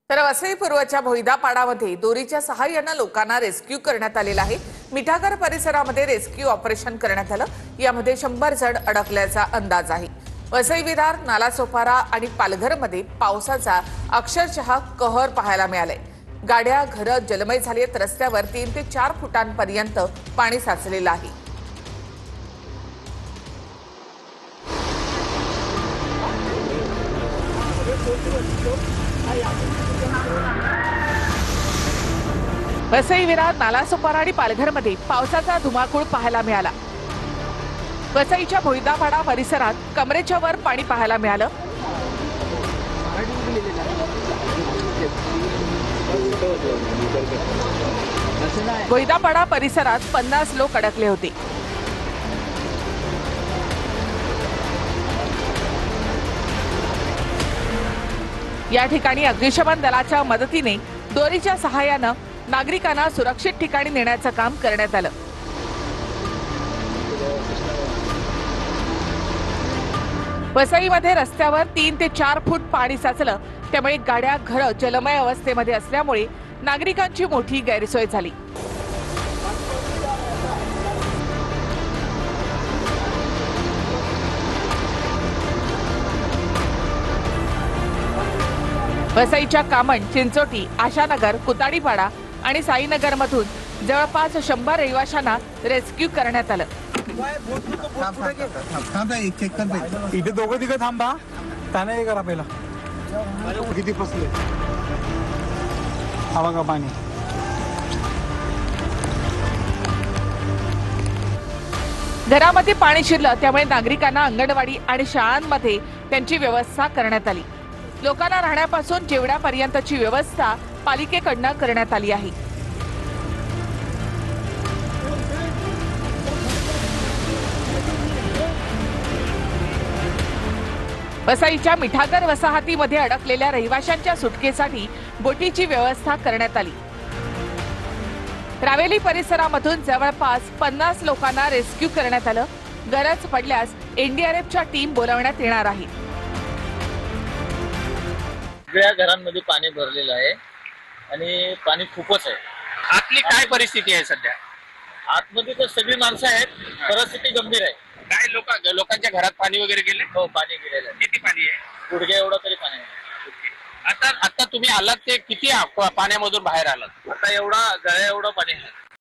तर वसई पूर्वच्या भोईदापाडामध्ये दोरीच्या सहाय्याने लोकांना रेस्क्यू करण्यात आलेला आहे। मिठागर परिसरामध्ये रेस्क्यू ऑपरेशन करण्यात आलं। यामध्ये 100 जण अडकल्याचा अंदाज आहे। वसई विरार, नालासोपारा आणि पालघरमध्ये पावसाचा अक्षरशः कहर पाहायला मिळालाय। गाड्या, घरं जलमय झाली आहेत। रस्त्यावर 3 ते 4 फुटांपर्यंत पाणी साचलेलं आहे। वसई विरार, नालासोपारा आणि पालघरमध्ये पावसाचा धुमाकूळ पाहायला मिळाला। वसईच्या भोईदापाडा परिसरात कमरेच्या वर पाणी पाहायला मिळालं। भोईदापाडा परिसरात 50 लोक अडकले होते। या ठिकाणी अग्निशमन दलाच्या मदतीने दोरीच्या सहाय्याने नागरिकांना सुरक्षित ठिकाणी नेण्याचं काम करण्यात आलं। वसईमध्ये रस्त्यावर 3 ते 4 फूट पाणी साचलं। त्यामुळे गाड्या, घरं जलमय अवस्थेमध्ये असल्यामुळे नागरिकांची मोठी गैरसोय झाली। वसईच्या कामण, चिंचोटी, आशानगर, कुताडीपाडा आणि साईनगर मधून जवळपास 100 रहिवाशांना रेस्क्यू करण्यात आलं। इथे दोघं तिघं थांबा, त्याने हे करा पहिला। किती फसले हवा का पाणी। घरामध्ये पाणी शिरलं, त्यामुळे नागरिकांना अंगणवाडी आणि शाळांमध्ये त्यांची व्यवस्था करण्यात आली। लोकांना राहण्यापासून जेवणापर्यंतची व्यवस्था पालिकेकडून करण्यात आली आहे। वसईच्या मिठागर वसाहतीमध्ये अडकलेल्या रहिवाशांच्या सुटकेसाठी बोटीची व्यवस्था करण्यात आली। रावेली परिसरामधून जवळपास 50 लोकांना रेस्क्यू करण्यात आलं। गरज पडल्यास एनडीआरएफच्या टीम बोलावण्यात येणार आहे। सगळ्या घरांमध्ये पाणी भरलेलं आहे आणि पाणी खूपच आहे। आतली काय परिस्थिती आहे सध्या? आतमध्ये तर सगळी माणसं आहेत, परिस्थिती गंभीर आहे। काय लोकांच्या घरात पाणी वगैरे गेले? हो, पाणी गेलेलं आहे। किती पाणी आहे? गुडघ्या एवढं तरी पाणी आहे। आता तुम्ही आलात ते किती पाण्यामधून बाहेर आलात? आता एवढा गळ्या एवढं पाणी आहे।